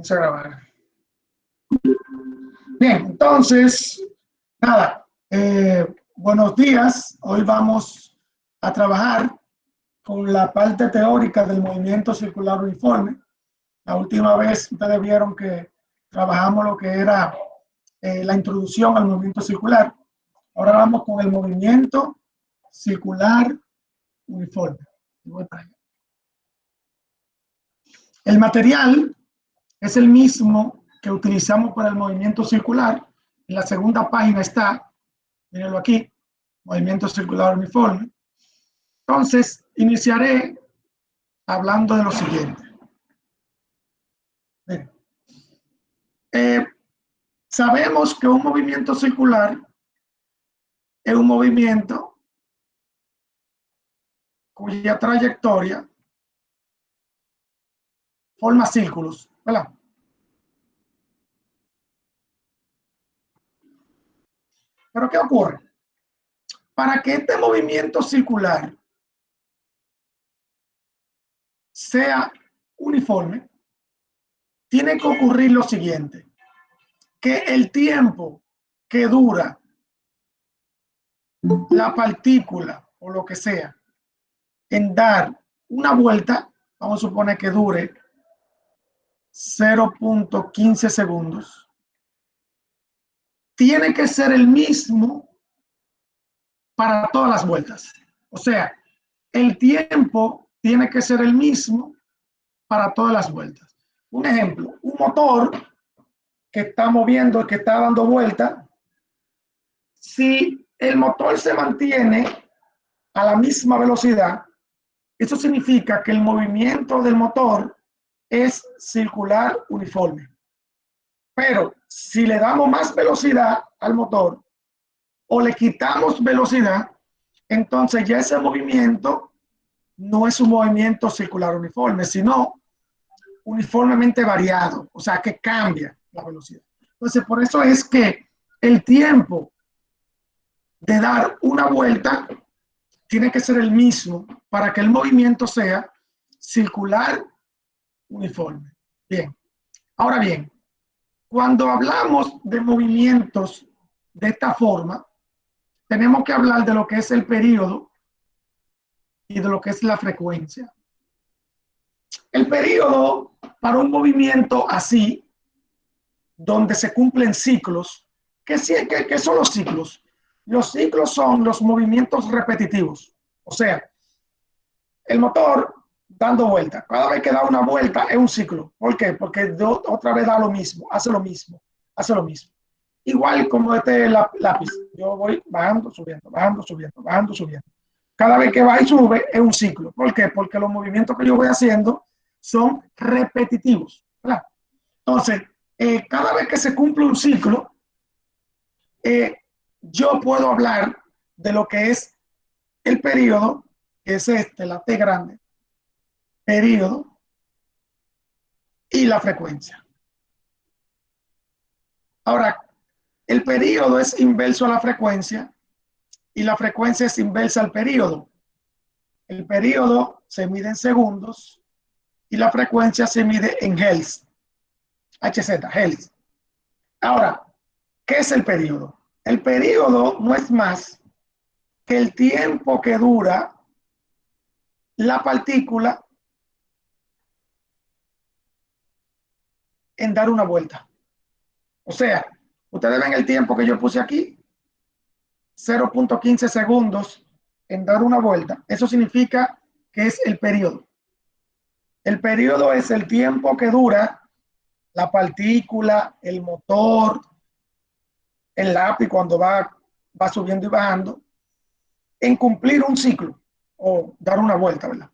Vamos a grabar. Bien, entonces, nada, buenos días. Hoy vamos a trabajar con la parte teórica del movimiento circular uniforme. La última vez ustedes vieron que trabajamos lo que era la introducción al movimiento circular. Ahora vamos con el movimiento circular uniforme. El material es el mismo que utilizamos para el movimiento circular. En la segunda página está, mírenlo aquí, movimiento circular uniforme. Entonces, iniciaré hablando de lo siguiente. Sabemos que un movimiento circular es un movimiento cuya trayectoria forma círculos, ¿verdad? Pero ¿qué ocurre? Para que este movimiento circular sea uniforme, tiene que ocurrir lo siguiente, que el tiempo que dura la partícula o lo que sea en dar una vuelta, vamos a suponer que dure 0.15 segundos, tiene que ser el mismo para todas las vueltas. O sea, el tiempo tiene que ser el mismo para todas las vueltas. Un ejemplo, un motor que está moviendo, que está dando vuelta, si el motor se mantiene a la misma velocidad, eso significa que el movimiento del motor es circular uniforme. Pero si le damos más velocidad al motor o le quitamos velocidad, entonces ya ese movimiento no es un movimiento circular uniforme, sino uniformemente variado, o sea que cambia la velocidad. Entonces por eso es que el tiempo de dar una vuelta tiene que ser el mismo para que el movimiento sea circular uniforme. Bien, ahora bien, cuando hablamos de movimientos de esta forma, tenemos que hablar de lo que es el periodo y de lo que es la frecuencia. El periodo para un movimiento así, donde se cumplen ciclos, ¿qué son los ciclos? Los ciclos son los movimientos repetitivos. O sea, el motor dando vueltas. Cada vez que da una vuelta es un ciclo. ¿Por qué? Porque otra vez da lo mismo, hace lo mismo, hace lo mismo. Igual como este lápiz. Yo voy bajando, subiendo, bajando, subiendo, bajando, subiendo. Cada vez que va y sube es un ciclo. ¿Por qué? Porque los movimientos que yo voy haciendo son repetitivos, ¿verdad? Entonces, cada vez que se cumple un ciclo, yo puedo hablar de lo que es el periodo, que es la T grande, periodo y la frecuencia. Ahora, el periodo es inverso a la frecuencia y la frecuencia es inversa al periodo. El periodo se mide en segundos y la frecuencia se mide en Hz. Hz. Ahora, ¿qué es el periodo? El periodo no es más que el tiempo que dura la partícula en dar una vuelta. O sea, ustedes ven el tiempo que yo puse aquí, 0.15 segundos en dar una vuelta. Eso significa que es el periodo. El periodo es el tiempo que dura la partícula, el motor, el lápiz cuando va subiendo y bajando, en cumplir un ciclo o dar una vuelta, ¿verdad?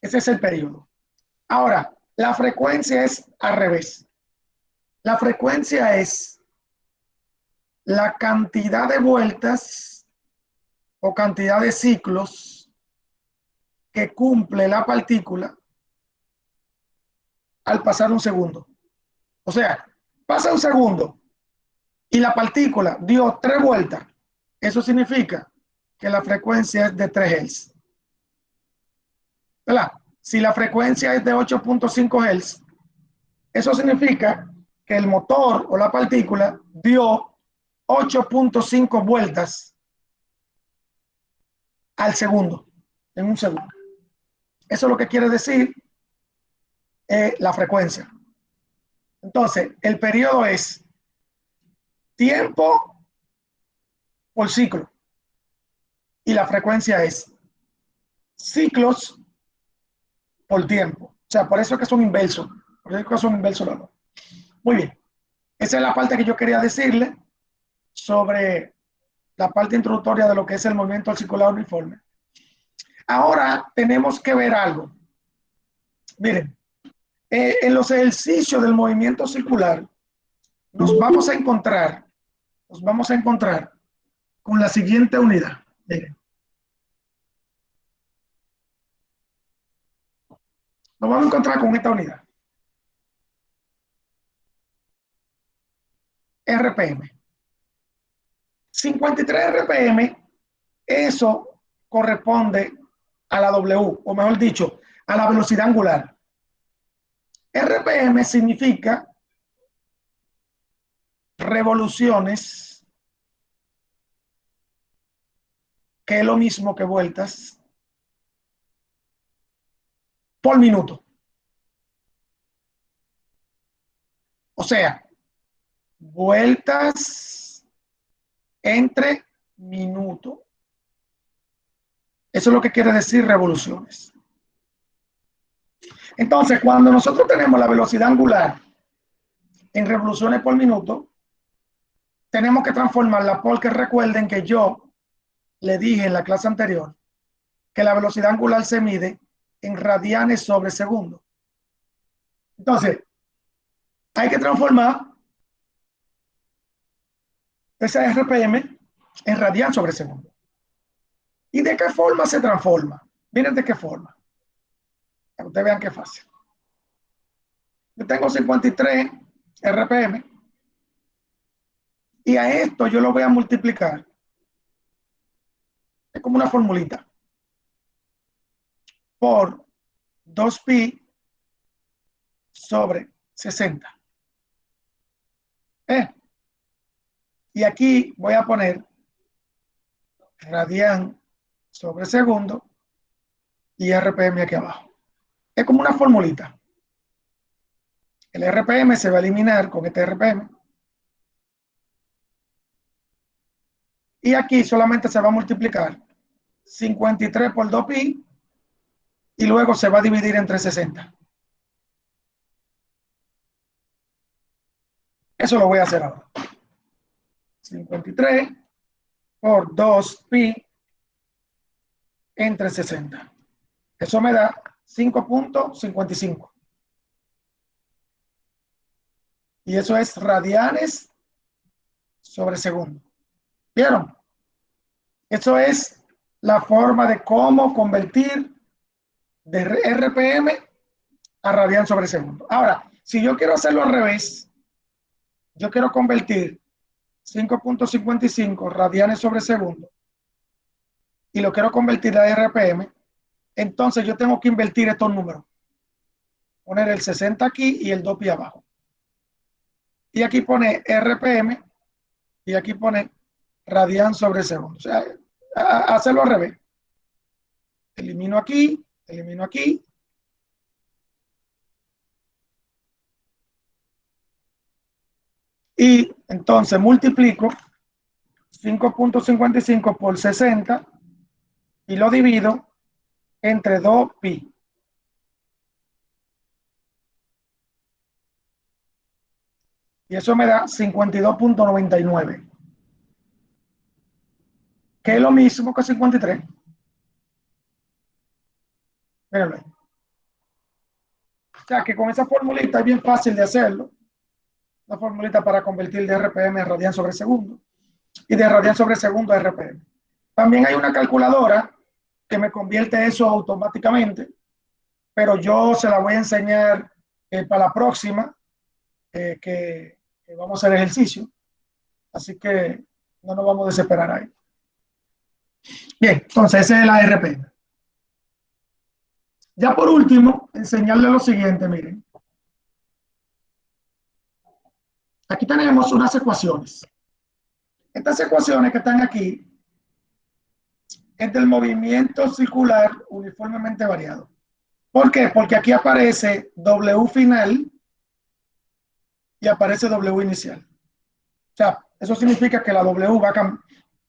Ese es el periodo. Ahora, la frecuencia es al revés. La frecuencia es la cantidad de vueltas o cantidad de ciclos que cumple la partícula al pasar un segundo. O sea, pasa un segundo y la partícula dio 3 vueltas. Eso significa que la frecuencia es de 3 Hz. ¿Verdad? Si la frecuencia es de 8.5 Hz, Eso significa que el motor o la partícula dio 8.5 vueltas al segundo, en un segundo. Eso es lo que quiere decir la frecuencia. Entonces, el periodo es tiempo por ciclo y la frecuencia es ciclos por tiempo. O sea, por eso es que son inversos. Por eso es que son inversos los dos. Muy bien. Esa es la parte que yo quería decirle sobre la parte introductoria de lo que es el movimiento circular uniforme. Ahora tenemos que ver algo. Miren, en los ejercicios del movimiento circular nos vamos a encontrar con la siguiente unidad. Miren, nos vamos a encontrar con esta unidad. RPM. 53 RPM, eso corresponde a la W, o mejor dicho, a la velocidad angular. RPM significa revoluciones, que es lo mismo que vueltas, por minuto. O sea, vueltas entre minuto. Eso es lo que quiere decir revoluciones. Entonces, cuando nosotros tenemos la velocidad angular en revoluciones por minuto, tenemos que transformarla porque recuerden que yo le dije en la clase anterior que la velocidad angular se mide en radianes sobre segundo. Entonces, hay que transformar ese RPM en radian sobre segundo. ¿Y de qué forma se transforma? Miren de qué forma. Para que ustedes vean qué fácil. Yo tengo 53 RPM y a esto yo lo voy a multiplicar. Es como una formulita. Por 2pi sobre 60. Y aquí voy a poner radian sobre segundo y RPM aquí abajo. Es como una formulita. El RPM se va a eliminar con este RPM. Y aquí solamente se va a multiplicar 53 por 2pi y luego se va a dividir entre 60. Eso lo voy a hacer ahora. 53 por 2pi entre 60. Eso me da 5.55. Y eso es radianes sobre segundo. ¿Vieron? Eso es la forma de cómo convertir de RPM a radian sobre segundo. Ahora, si yo quiero hacerlo al revés, yo quiero convertir 5.55 radianes sobre segundo y lo quiero convertir a RPM, entonces yo tengo que invertir estos números. Poner el 60 aquí y el 2pi abajo. Y aquí pone RPM y aquí pone radian sobre segundo. O sea, hacerlo al revés. Elimino aquí, elimino aquí. Y entonces multiplico 5.55 por 60 y lo divido entre 2pi. Y eso me da 52.99. Que es lo mismo que 53. Mírenlo ahí. O sea que con esa formulita es bien fácil de hacerlo. Una formulita para convertir de RPM a radian sobre segundo y de radian sobre segundo a RPM. También hay una calculadora que me convierte eso automáticamente, pero yo se la voy a enseñar para la próxima que vamos a hacer ejercicio. Así que no nos vamos a desesperar ahí. Bien, entonces esa es la RPM. Ya por último, enseñarle lo siguiente, miren. aquí tenemos unas ecuaciones. Estas ecuaciones que están aquí es del movimiento circular uniformemente variado. ¿Por qué? Porque aquí aparece W final y aparece W inicial. O sea, eso significa que la W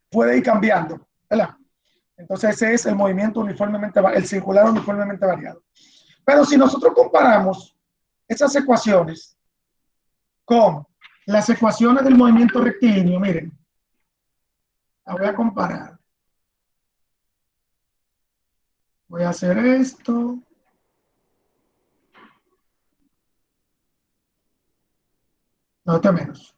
puede ir cambiando, ¿verdad? Entonces ese es el movimiento uniformemente, el circular uniformemente variado. Pero si nosotros comparamos esas ecuaciones con las ecuaciones del movimiento rectilíneo, miren, la voy a comparar. Voy a hacer esto. No, este menos.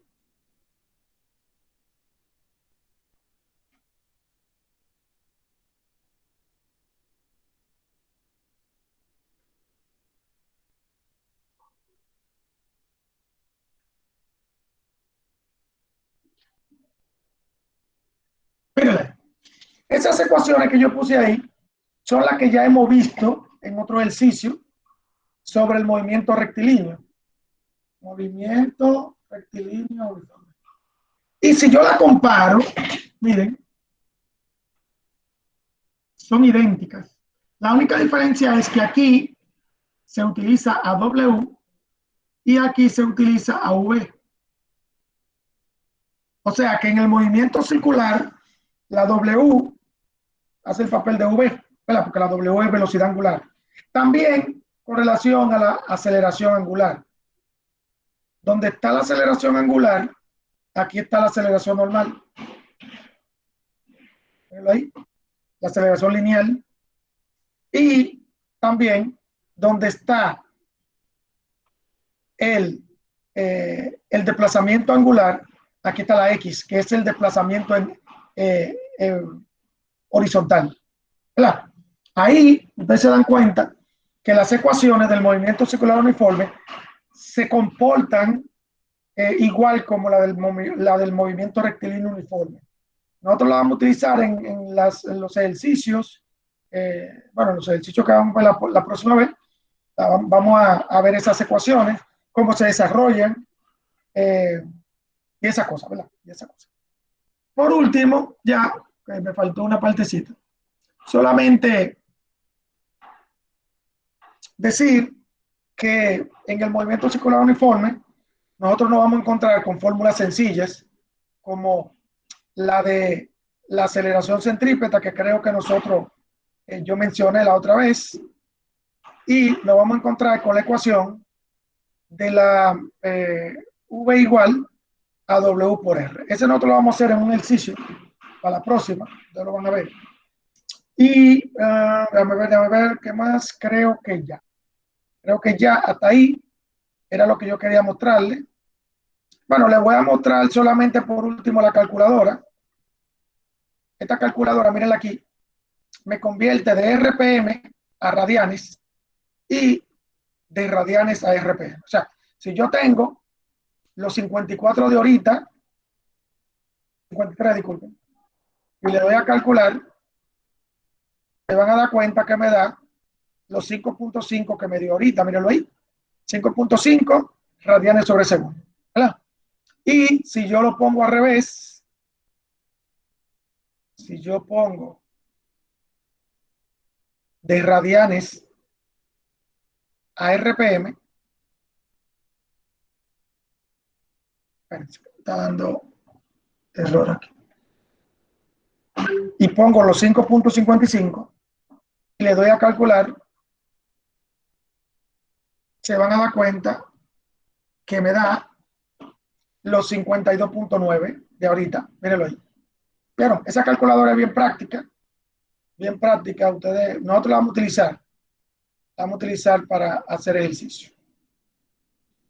Mírenle, esas ecuaciones que yo puse ahí son las que ya hemos visto en otro ejercicio sobre el movimiento rectilíneo. Movimiento rectilíneo. Y si yo la comparo, miren, son idénticas. La única diferencia es que aquí se utiliza AW y aquí se utiliza AV. O sea que en el movimiento circular, la W hace el papel de V, ¿verdad? Porque la W es velocidad angular. También con relación a la aceleración angular. Donde está la aceleración angular, aquí está la aceleración normal. Ahí, la aceleración lineal. Y también donde está el desplazamiento angular, aquí está la X, que es el desplazamiento horizontal. ¿Verdad? Ahí ustedes se dan cuenta que las ecuaciones del movimiento circular uniforme se comportan igual como la del movimiento rectilíneo uniforme. Nosotros la vamos a utilizar en los ejercicios, bueno, los ejercicios que vamos a ver la próxima vez, vamos a ver esas ecuaciones, cómo se desarrollan y esas cosas, ¿verdad? Y esa cosa. Por último, ya me faltó una partecita, solamente decir que en el movimiento circular uniforme nosotros nos vamos a encontrar con fórmulas sencillas como la de la aceleración centrípeta, que creo que nosotros, yo mencioné la otra vez, y nos vamos a encontrar con la ecuación de la V igual a W por R. Ese nosotros lo vamos a hacer en un ejercicio para la próxima, ya lo van a ver. Y déjame ver qué más, creo que ya hasta ahí era lo que yo quería mostrarle. Bueno, les voy a mostrar solamente por último la calculadora. Esta calculadora, mírenla aquí, me convierte de RPM a radianes y de radianes a RPM. O sea, si yo tengo los 54 de ahorita, 53, disculpen, y le doy a calcular, se van a dar cuenta que me da los 5.5 que me dio ahorita, mírenlo ahí, 5.5 radianes sobre segundo, ¿verdad? Y si yo lo pongo al revés, si yo pongo de radianes a RPM, está dando error aquí, y pongo los 5.55 y le doy a calcular, se van a dar cuenta que me da los 52.9 de ahorita. Mírenlo ahí. Pero esa calculadora es bien práctica. Bien práctica. Nosotros la vamos a utilizar. La vamos a utilizar para hacer ejercicio.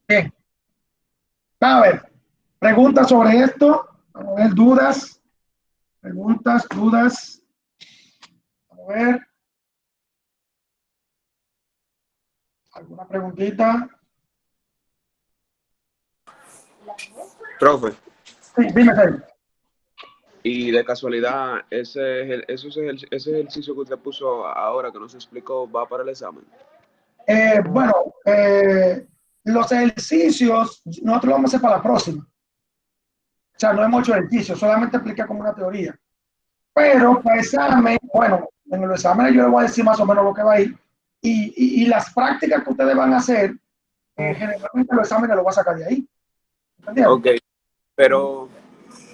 Bien. A ver. Preguntas sobre esto. Vamos a ver dudas. Preguntas, dudas. Vamos a ver. ¿Alguna preguntita? Profe, Sí, dime, Félix. y de casualidad, ese ejercicio que usted puso ahora que nos explicó va para el examen. Bueno, Los ejercicios, nosotros lo vamos a hacer para la próxima. O sea, no hemos hecho ejercicios, solamente expliqué como una teoría. Pero para examen, bueno, en los exámenes yo les voy a decir más o menos lo que va a ir. Y las prácticas que ustedes van a hacer, generalmente los exámenes los voy a sacar de ahí. ¿Entendieron? Ok, pero,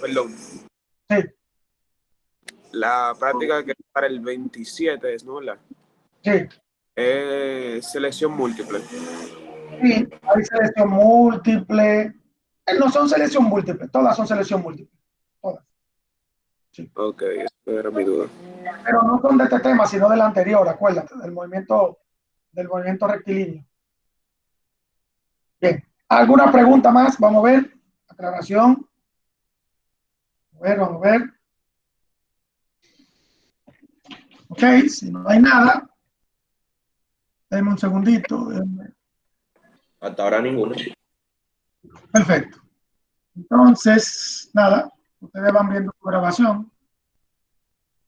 perdón, Sí, la práctica que es para el 27 es, ¿no? sí. Selección múltiple. Sí, hay selección múltiple. No son selección múltiple, todas son selección múltiple. Todas. Sí. Ok, esa era mi duda. Pero no son de este tema, sino del anterior, acuérdate, del movimiento rectilíneo. Bien. ¿Alguna pregunta más? Vamos a ver. Aclaración. Vamos a ver. Ok, si no hay nada, denme un segundito. Hasta ahora ninguno. Perfecto. Entonces, nada, ustedes van viendo su grabación.